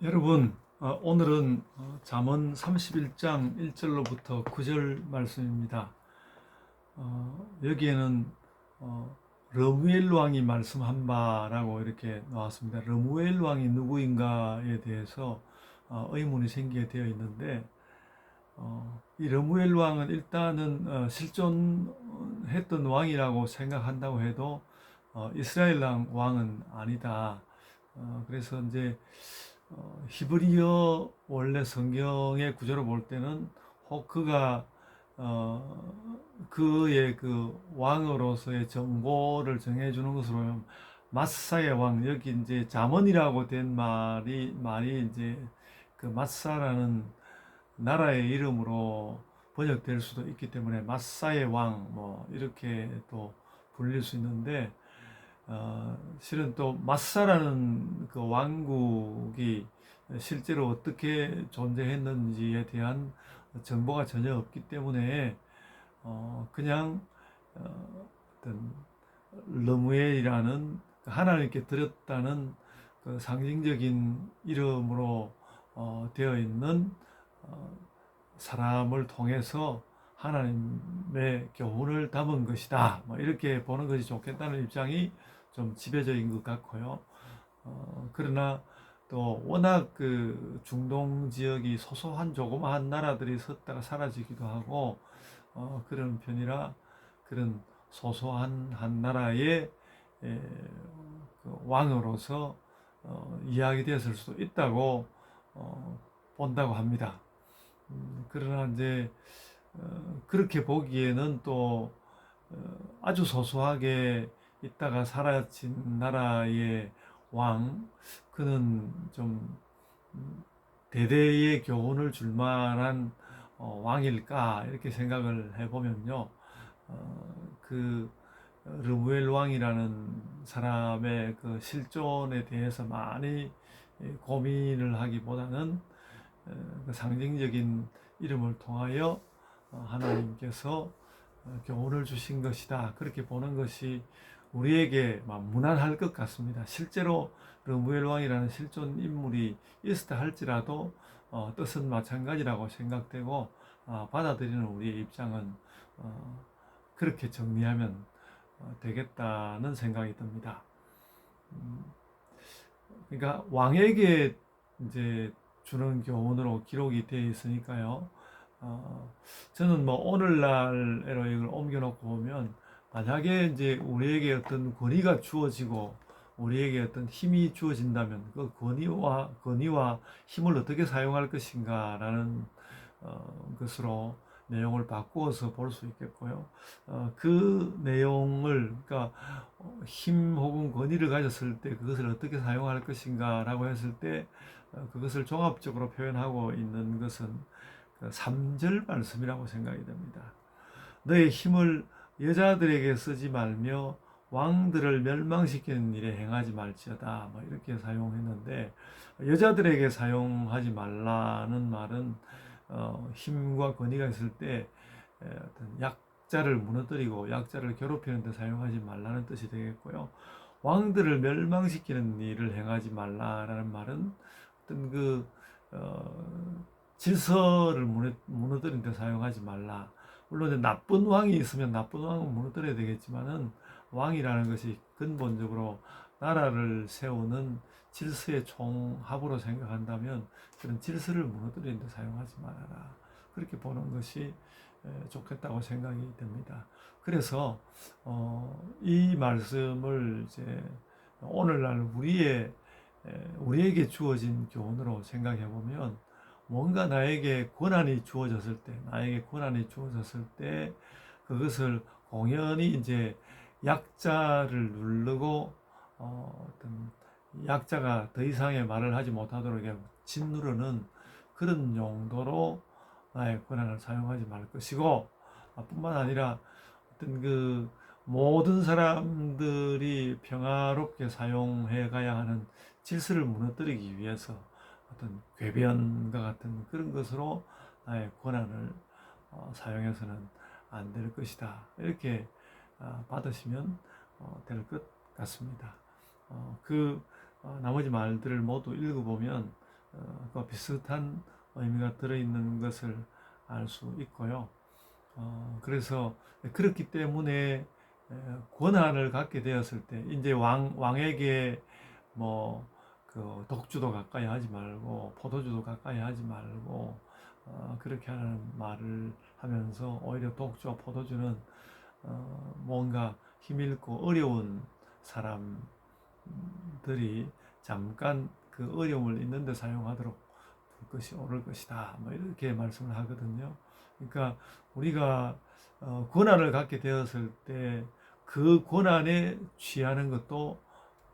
여러분, 오늘은 잠언 31장 1절로부터 9절 말씀입니다. 여기에는 러무엘 왕이 말씀한 바라고 이렇게 나왔습니다. 러무엘 왕이 누구인가에 대해서 의문이 생기게 되어 있는데, 이 러무엘 왕은 일단은 실존했던 왕이라고 생각한다고 해도 이스라엘 왕은 아니다. 그래서 이제 히브리어 원래 성경의 구조로 볼 때는 혹 그가 그의 그 왕으로서의 정보를 정해주는 것으로 마사의 왕, 여기 이제 자문이라고 된 말이 이제 그 마사라는 나라의 이름으로 번역될 수도 있기 때문에 마사의 왕 뭐 이렇게 또 불릴 수 있는데, 실은 또 마사라는 그 왕국이 실제로 어떻게 존재했는지에 대한 정보가 전혀 없기 때문에 그냥 어떤 러무엘이라는 하나님께 드렸다는 그 상징적인 이름으로 되어 있는 사람을 통해서 하나님의 교훈을 담은 것이다. 뭐 이렇게 보는 것이 좋겠다는 입장이 좀 지배적인 것 같고요. 그러나 또 워낙 그 중동 지역이 소소한 조그마한 나라들이 섰다가 사라지기도 하고 그런 편이라 그런 소소한 한 나라의 그 왕으로서 이야기되었을 수도 있다고 본다고 합니다. 그러나 이제 그렇게 보기에는 또 아주 소소하게 있다가 사라진 나라의 왕, 그는 좀 대대의 교훈을 줄 만한 왕일까 이렇게 생각을 해보면요, 그 르무엘 왕이라는 사람의 그 실존에 대해서 많이 고민을 하기보다는 그 상징적인 이름을 통하여 하나님께서 교훈을 주신 것이다, 그렇게 보는 것이 우리에게 무난할 것 같습니다. 실제로 르무엘 왕이라는 실존 인물이 있었다 할지라도 뜻은 마찬가지라고 생각되고, 받아들이는 우리의 입장은 그렇게 정리하면 되겠다는 생각이 듭니다. 그러니까 왕에게 이제 주는 교훈으로 기록이 되어 있으니까요. 저는 뭐 오늘날로 이걸 옮겨놓고 보면, 만약에 이제 우리에게 어떤 권위가 주어지고 우리에게 어떤 힘이 주어진다면 그 권위와 힘을 어떻게 사용할 것인가라는 것으로 내용을 바꾸어서 볼 수 있겠고요. 그 내용을, 그러니까 힘 혹은 권위를 가졌을 때 그것을 어떻게 사용할 것인가라고 했을 때 그것을 종합적으로 표현하고 있는 것은 그 3절 말씀이라고 생각이 됩니다. 너의 힘을 여자들에게 쓰지 말며 왕들을 멸망시키는 일에 행하지 말지어다, 뭐 이렇게 사용했는데, 여자들에게 사용하지 말라는 말은 힘과 권위가 있을 때 어떤 약자를 무너뜨리고 약자를 괴롭히는 데 사용하지 말라는 뜻이 되겠고요. 왕들을 멸망시키는 일을 행하지 말라라는 말은 어떤 그 질서를 무너뜨리는 데 사용하지 말라. 물론 나쁜 왕이 있으면 나쁜 왕은 무너뜨려야 되겠지만은, 왕이라는 것이 근본적으로 나라를 세우는 질서의 총합으로 생각한다면 그런 질서를 무너뜨리는 데 사용하지 말아라, 그렇게 보는 것이 좋겠다고 생각이 됩니다. 그래서 이 말씀을 이제 오늘날 우리에게 주어진 교훈으로 생각해 보면, 뭔가 나에게 권한이 주어졌을 때 그것을 공연히 이제 약자를 누르고 어떤 약자가 더 이상의 말을 하지 못하도록 짓누르는 그런 용도로 나의 권한을 사용하지 말 것이고, 뿐만 아니라 어떤 그 모든 사람들이 평화롭게 사용해 가야 하는 질서를 무너뜨리기 위해서 어떤 궤변과 같은 그런 것으로 나의 권한을 사용해서는 안 될 것이다, 이렇게 받으시면 될 것 같습니다. 나머지 말들을 모두 읽어보면 그 비슷한 의미가 들어있는 것을 알 수 있고요. 그래서 그렇기 때문에 권한을 갖게 되었을 때 이제 왕에게 뭐 그 독주도 가까이 하지 말고 포도주도 가까이 하지 말고 그렇게 하는 말을 하면서 오히려 독주와 포도주는 뭔가 힘있고 어려운 사람들이 잠깐 그 어려움을 있는데 사용하도록 둘 것이 옳을 것이다. 뭐 이렇게 말씀을 하거든요. 그러니까 우리가 권한을 갖게 되었을 때 그 권한에 취하는 것도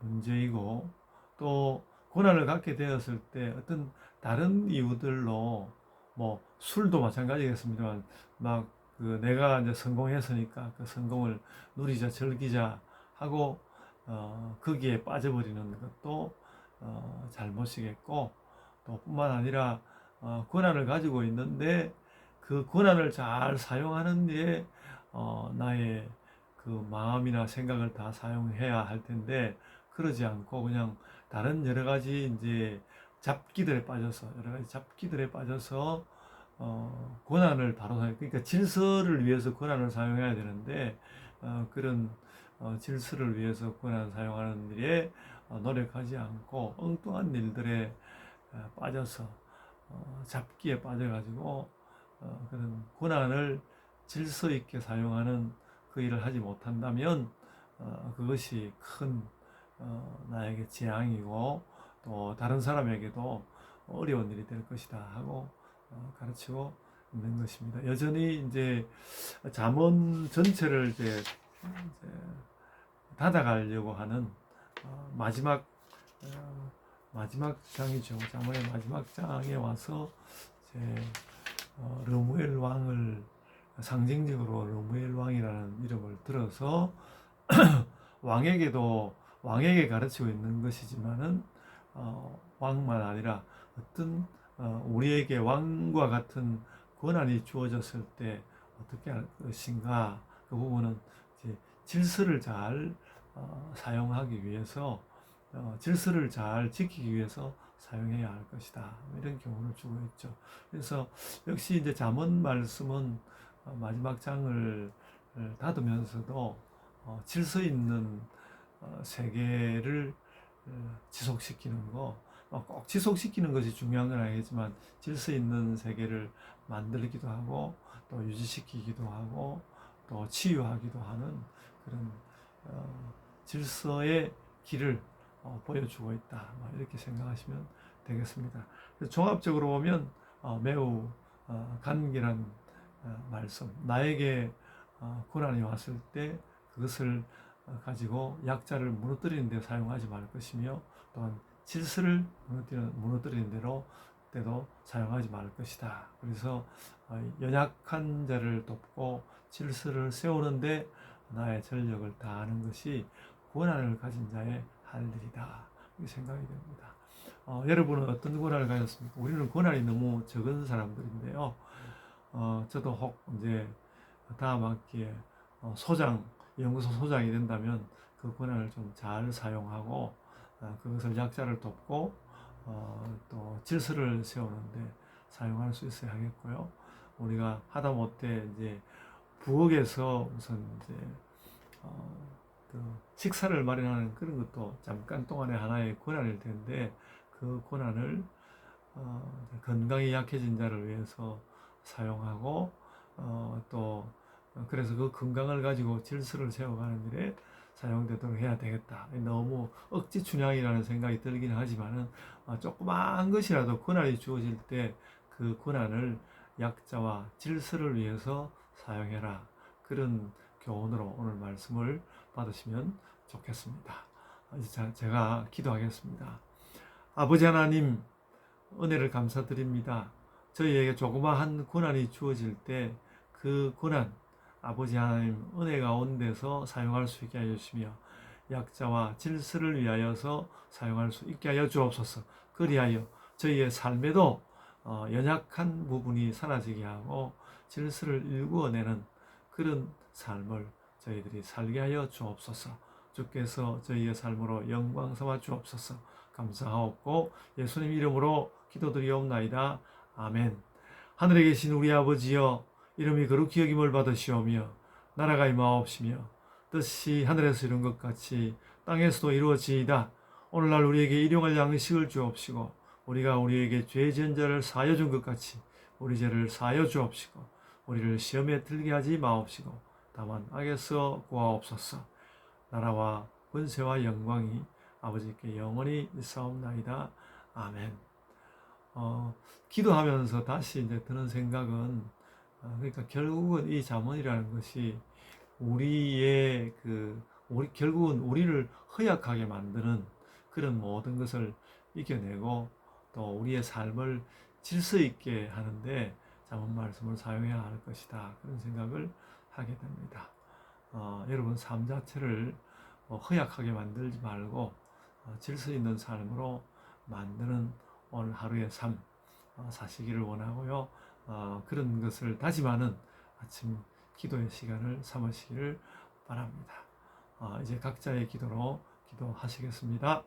문제이고, 또 권한을 갖게 되었을 때 어떤 다른 이유들로 뭐 술도 마찬가지겠습니다만 막 그 내가 이제 성공했으니까 그 성공을 누리자 즐기자 하고 거기에 빠져버리는 것도 잘못이겠고, 또 뿐만 아니라 권한을 가지고 있는데 그 권한을 잘 사용하는 데 나의 그 마음이나 생각을 다 사용해야 할 텐데 그러지 않고 그냥 다른 여러 가지 이제 잡기들에 빠져서 여러 가지 잡기들에 빠져서 권한을 바로 사용, 그러니까 질서를 위해서 권한을 사용해야 되는데 그런 질서를 위해서 권한을 사용하는 일에 노력하지 않고 엉뚱한 일들에 빠져서 잡기에 빠져가지고 그런 권한을 질서 있게 사용하는 그 일을 하지 못한다면 그것이 큰 나에게 재앙이고 또 다른 사람에게도 어려운 일이 될 것이다 하고 가르치고 있는 것입니다. 여전히 이제 잠언 전체를 이제 닫아가려고 하는 마지막 장이죠. 잠언의 마지막 장에 와서 이제 르무엘 왕을 상징적으로 르무엘 왕이라는 이름을 들어서 왕에게 가르치고 있는 것이지만은 왕만 아니라 어떤 우리에게 왕과 같은 권한이 주어졌을 때 어떻게 할 것인가, 그 부분은 이제 질서를 잘 사용하기 위해서 질서를 잘 지키기 위해서 사용해야 할 것이다, 이런 교훈을 주고 있죠. 그래서 역시 이제 잠언 말씀은 마지막 장을 닫으면서도 질서 있는 세계를 지속시키는 거, 꼭 지속시키는 것이 중요한 건 아니지만 질서 있는 세계를 만들기도 하고 또 유지시키기도 하고 또 치유하기도 하는 그런 질서의 길을 보여주고 있다, 이렇게 생각하시면 되겠습니다. 종합적으로 보면 매우 간결한 말씀, 나에게 고난이 왔을 때 그것을 가지고 약자를 무너뜨리는 데 사용하지 말 것이며, 또한 질서를 무너뜨리는 때도 사용하지 말 것이다. 그래서 연약한 자를 돕고 질서를 세우는데 나의 전력을 다하는 것이 권한을 가진 자의 할 일이다, 이렇게 생각이 됩니다. 여러분은 어떤 권한을 가졌습니까? 우리는 권한이 너무 적은 사람들인데요. 저도 혹 이제 다음 학기에 연구소 소장이 된다면 그 권한을 좀 잘 사용하고 그것을 약자를 돕고 또 질서를 세우는데 사용할 수 있어야 하겠고요. 우리가 하다못해 이제 부엌에서 우선 이제 그 식사를 마련하는 그런 것도 잠깐 동안의 하나의 권한일 텐데 그 권한을 건강이 약해진 자를 위해서 사용하고 또 그래서 그 건강을 가지고 질서를 세워가는 일에 사용되도록 해야 되겠다. 너무 억지 춘향이라는 생각이 들기는 하지만은 조그마한 것이라도 권한이 주어질 때 그 권한을 약자와 질서를 위해서 사용해라, 그런 교훈으로 오늘 말씀을 받으시면 좋겠습니다. 이제 제가 기도하겠습니다. 아버지 하나님, 은혜를 감사드립니다. 저희에게 조그마한 고난이 주어질 때 그 고난, 아버지 하나님 은혜 가운데서 사용할 수 있게 하여 주시며 약자와 질서를 위하여서 사용할 수 있게 하여 주옵소서. 그리하여 저희의 삶에도 연약한 부분이 사라지게 하고 질서를 일구어내는 그런 삶을 저희들이 살게 하여 주옵소서. 주께서 저희의 삶으로 영광 삼아 주옵소서. 감사하옵고 예수님 이름으로 기도드리옵나이다. 아멘. 하늘에 계신 우리 아버지여, 이름이 거룩히 여김을 받으시오며 나라가 임하옵시며 뜻이 하늘에서 이룬 것 같이 땅에서도 이루어지이다. 오늘날 우리에게 일용할 양식을 주옵시고 우리가 우리에게 죄 지은 자를 사하여 준 것 같이 우리 죄를 사하여 주옵시고 우리를 시험에 들게 하지 마옵시고 다만 악에서 구하옵소서. 나라와 권세와 영광이 아버지께 영원히 있사옵나이다. 아멘. 기도하면서 다시 이제 드는 생각은, 그러니까 결국은 이 잠언이라는 것이 우리의 결국은 우리를 허약하게 만드는 그런 모든 것을 이겨내고 또 우리의 삶을 질서 있게 하는데 잠언 말씀을 사용해야 할 것이다. 그런 생각을 하게 됩니다. 여러분 삶 자체를 허약하게 만들지 말고 질서 있는 삶으로 만드는 오늘 하루의 삶 사시기를 원하고요. 그런 것을 다짐하는 아침 기도의 시간을 삼으시기를 바랍니다. 이제 각자의 기도로 기도하시겠습니다.